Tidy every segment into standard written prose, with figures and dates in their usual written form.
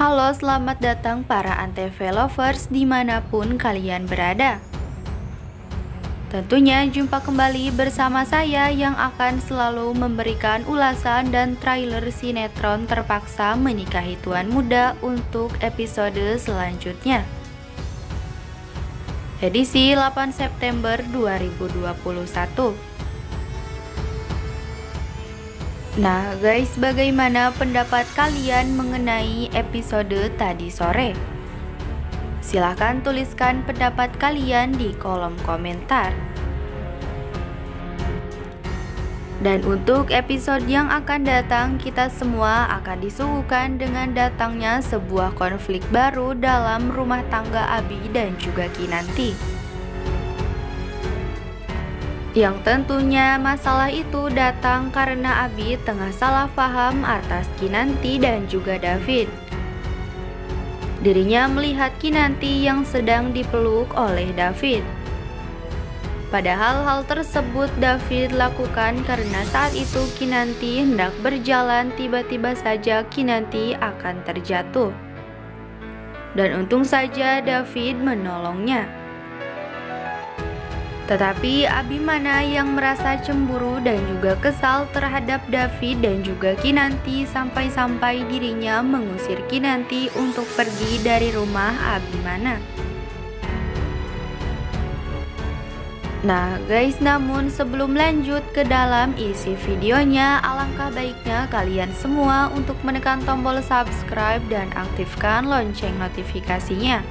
Halo, selamat datang para Antv lovers dimanapun kalian berada. Tentunya jumpa kembali bersama saya yang akan selalu memberikan ulasan dan trailer sinetron Terpaksa Menikahi Tuan Muda untuk episode selanjutnya. Edisi 8 September 2021. Nah guys, bagaimana pendapat kalian mengenai episode tadi sore? Silahkan tuliskan pendapat kalian di kolom komentar. Dan untuk episode yang akan datang, kita semua akan disuguhkan dengan datangnya sebuah konflik baru dalam rumah tangga Abi dan juga Kinanti. Yang tentunya masalah itu datang karena Abi tengah salah paham atas Kinanti dan juga David. Dirinya melihat Kinanti yang sedang dipeluk oleh David. Padahal hal tersebut David lakukan karena saat itu Kinanti hendak berjalan, tiba-tiba saja Kinanti akan terjatuh. Dan untung saja David menolongnya. Tetapi Abi mana yang merasa cemburu dan juga kesal terhadap David dan juga Kinanti sampai-sampai dirinya mengusir Kinanti untuk pergi dari rumah Abi mana. Nah guys, namun sebelum lanjut ke dalam isi videonya, alangkah baiknya kalian semua untuk menekan tombol subscribe dan aktifkan lonceng notifikasinya,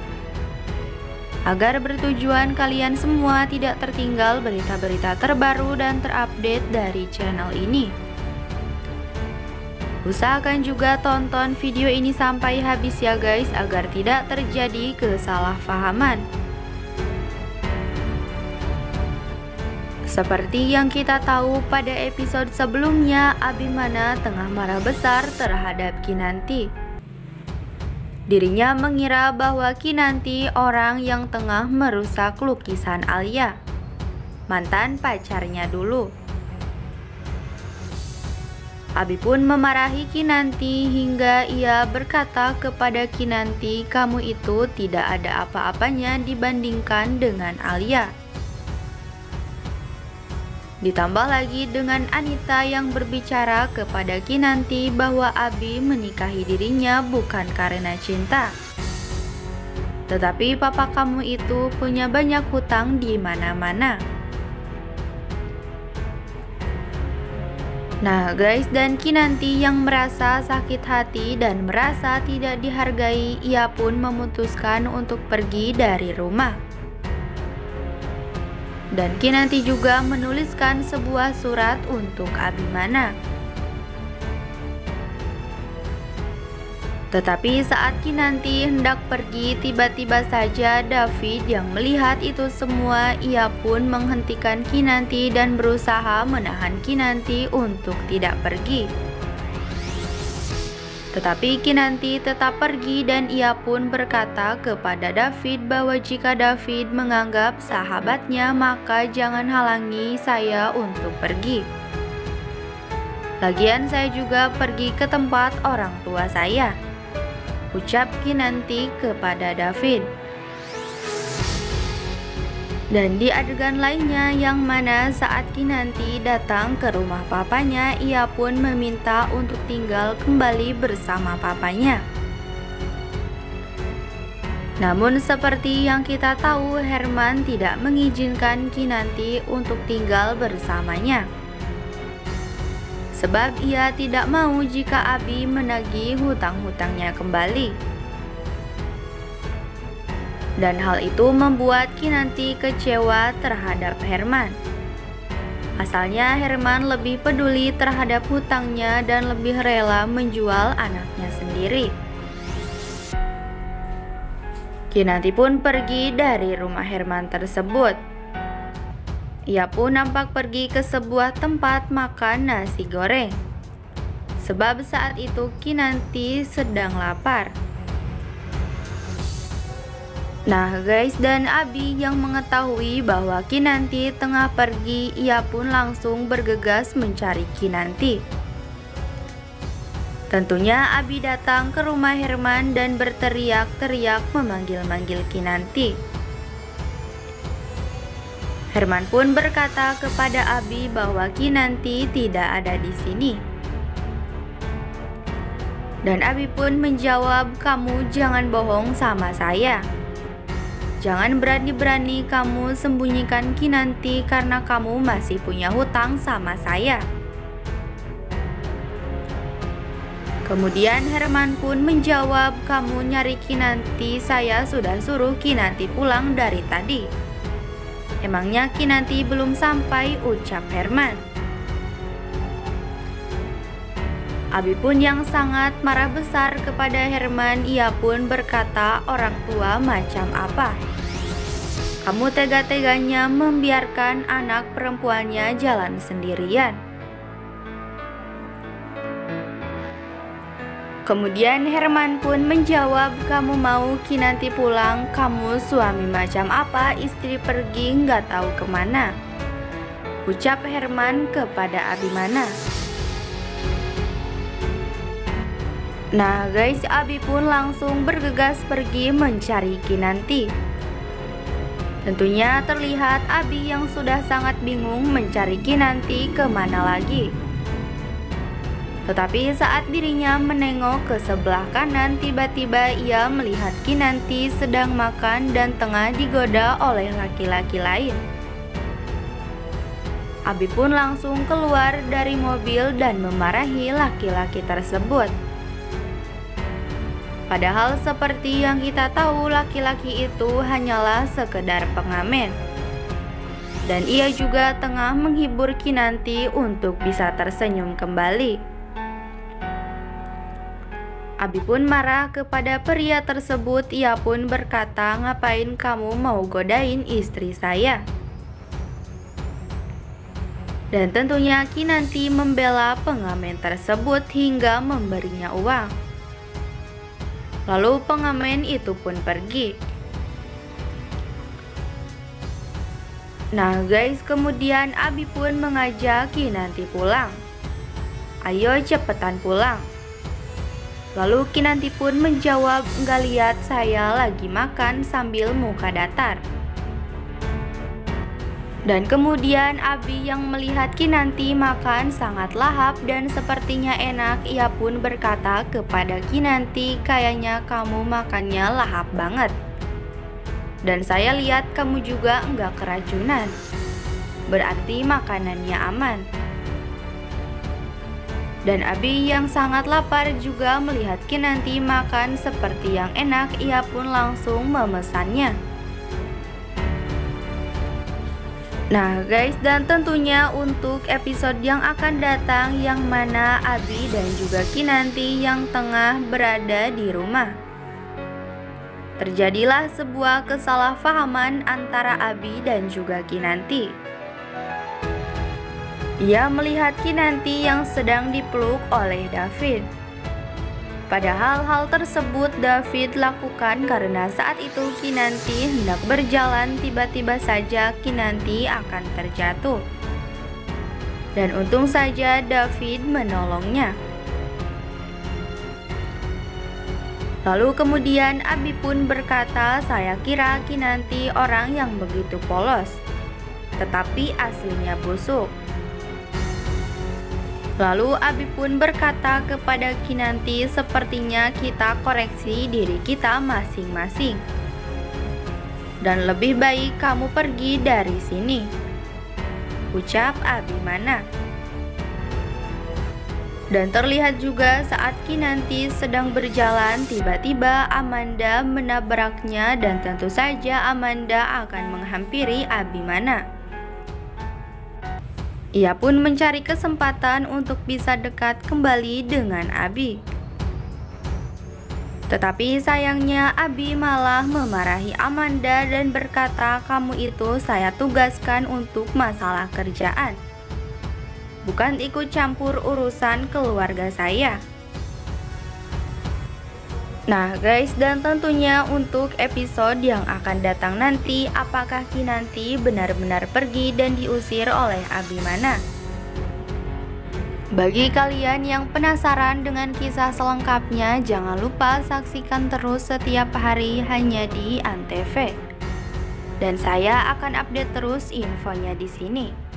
agar bertujuan kalian semua tidak tertinggal berita-berita terbaru dan terupdate dari channel ini. Usahakan juga tonton video ini sampai habis ya guys, agar tidak terjadi kesalahpahaman. Seperti yang kita tahu pada episode sebelumnya, Abimana tengah marah besar terhadap Kinanti. Dirinya mengira bahwa Kinanti orang yang tengah merusak lukisan Alia, mantan pacarnya dulu. Abi pun memarahi Kinanti hingga ia berkata kepada Kinanti, "Kamu itu tidak ada apa-apanya dibandingkan dengan Alia." Ditambah lagi dengan Anita yang berbicara kepada Kinanti bahwa Abi menikahi dirinya bukan karena cinta, tetapi papa kamu itu punya banyak hutang di mana-mana. Nah guys, dan Kinanti yang merasa sakit hati dan merasa tidak dihargai, ia pun memutuskan untuk pergi dari rumah. Dan Kinanti juga menuliskan sebuah surat untuk Abimana. Tetapi saat Kinanti hendak pergi, tiba-tiba saja David yang melihat itu semua. Ia pun menghentikan Kinanti dan berusaha menahan Kinanti untuk tidak pergi. Tetapi Kinanti tetap pergi dan ia pun berkata kepada David bahwa jika David menganggap sahabatnya, maka jangan halangi saya untuk pergi. Lagian saya juga pergi ke tempat orang tua saya, ucap Kinanti kepada David. Dan di adegan lainnya yang mana saat Kinanti datang ke rumah papanya, ia pun meminta untuk tinggal kembali bersama papanya. Namun seperti yang kita tahu, Herman tidak mengizinkan Kinanti untuk tinggal bersamanya. Sebab ia tidak mau jika Abi menagih hutang-hutangnya kembali. Dan hal itu membuat Kinanti kecewa terhadap Herman. Asalnya Herman lebih peduli terhadap hutangnya dan lebih rela menjual anaknya sendiri. Kinanti pun pergi dari rumah Herman tersebut. Ia pun nampak pergi ke sebuah tempat makan nasi goreng. Sebab saat itu Kinanti sedang lapar. Nah guys, dan Abi yang mengetahui bahwa Kinanti tengah pergi, ia pun langsung bergegas mencari Kinanti. Tentunya Abi datang ke rumah Herman dan berteriak-teriak memanggil-manggil Kinanti. Herman pun berkata kepada Abi bahwa Kinanti tidak ada di sini. Dan Abi pun menjawab, "Kamu jangan bohong sama saya. Jangan berani-berani kamu sembunyikan Kinanti karena kamu masih punya hutang sama saya." Kemudian Herman pun menjawab, "Kamu nyari Kinanti, saya sudah suruh Kinanti pulang dari tadi. Emangnya Kinanti belum sampai?" ucap Herman. Abi pun yang sangat marah besar kepada Herman, ia pun berkata, "Orang tua macam apa? Kamu tega-teganya membiarkan anak perempuannya jalan sendirian." Kemudian Herman pun menjawab, "Kamu mau Kinanti pulang? Kamu suami macam apa, istri pergi nggak tahu kemana?" ucap Herman kepada Abimana. Nah guys, Abi pun langsung bergegas pergi mencari Kinanti. Tentunya terlihat Abi yang sudah sangat bingung mencari Kinanti kemana lagi. Tetapi saat dirinya menengok ke sebelah kanan, tiba-tiba ia melihat Kinanti sedang makan dan tengah digoda oleh laki-laki lain. Abi pun langsung keluar dari mobil dan memarahi laki-laki tersebut. Padahal seperti yang kita tahu, laki-laki itu hanyalah sekedar pengamen. Dan ia juga tengah menghibur Kinanti untuk bisa tersenyum kembali. Abi pun marah kepada pria tersebut. Ia pun berkata, "Ngapain kamu mau godain istri saya?" Dan tentunya Kinanti membela pengamen tersebut hingga memberinya uang. Lalu pengamen itu pun pergi. Nah guys, kemudian Abi pun mengajak Kinanti pulang. "Ayo cepetan pulang." Lalu Kinanti pun menjawab, "Nggak lihat saya lagi makan sambil muka datar." Dan kemudian Abi yang melihat Kinanti makan sangat lahap dan sepertinya enak, ia pun berkata kepada Kinanti, "Kayaknya kamu makannya lahap banget. Dan saya lihat kamu juga nggak keracunan. Berarti makanannya aman." Dan Abi yang sangat lapar juga melihat Kinanti makan seperti yang enak, ia pun langsung memesannya. Nah guys, dan tentunya untuk episode yang akan datang yang mana Abi dan juga Kinanti yang tengah berada di rumah. Terjadilah sebuah kesalahpahaman antara Abi dan juga Kinanti. Ia melihat Kinanti yang sedang dipeluk oleh David. Padahal hal tersebut David lakukan karena saat itu Kinanti hendak berjalan, tiba-tiba saja Kinanti akan terjatuh. Dan untung saja David menolongnya. Lalu kemudian Abi pun berkata, "Saya kira Kinanti orang yang begitu polos, tetapi aslinya busuk." Lalu Abi pun berkata kepada Kinanti, "Sepertinya kita koreksi diri kita masing-masing. Dan lebih baik kamu pergi dari sini," ucap Abimana. Dan terlihat juga saat Kinanti sedang berjalan, tiba-tiba Amanda menabraknya dan tentu saja Amanda akan menghampiri Abimana. Ia pun mencari kesempatan untuk bisa dekat kembali dengan Abi. Tetapi sayangnya Abi malah memarahi Amanda dan berkata, "Kamu itu saya tugaskan untuk masalah kerjaan, bukan ikut campur urusan keluarga saya." Nah guys, dan tentunya untuk episode yang akan datang nanti, apakah Kinanti benar-benar pergi dan diusir oleh Abimana? Bagi kalian yang penasaran dengan kisah selengkapnya, jangan lupa saksikan terus setiap hari hanya di Antv. Dan saya akan update terus infonya di sini.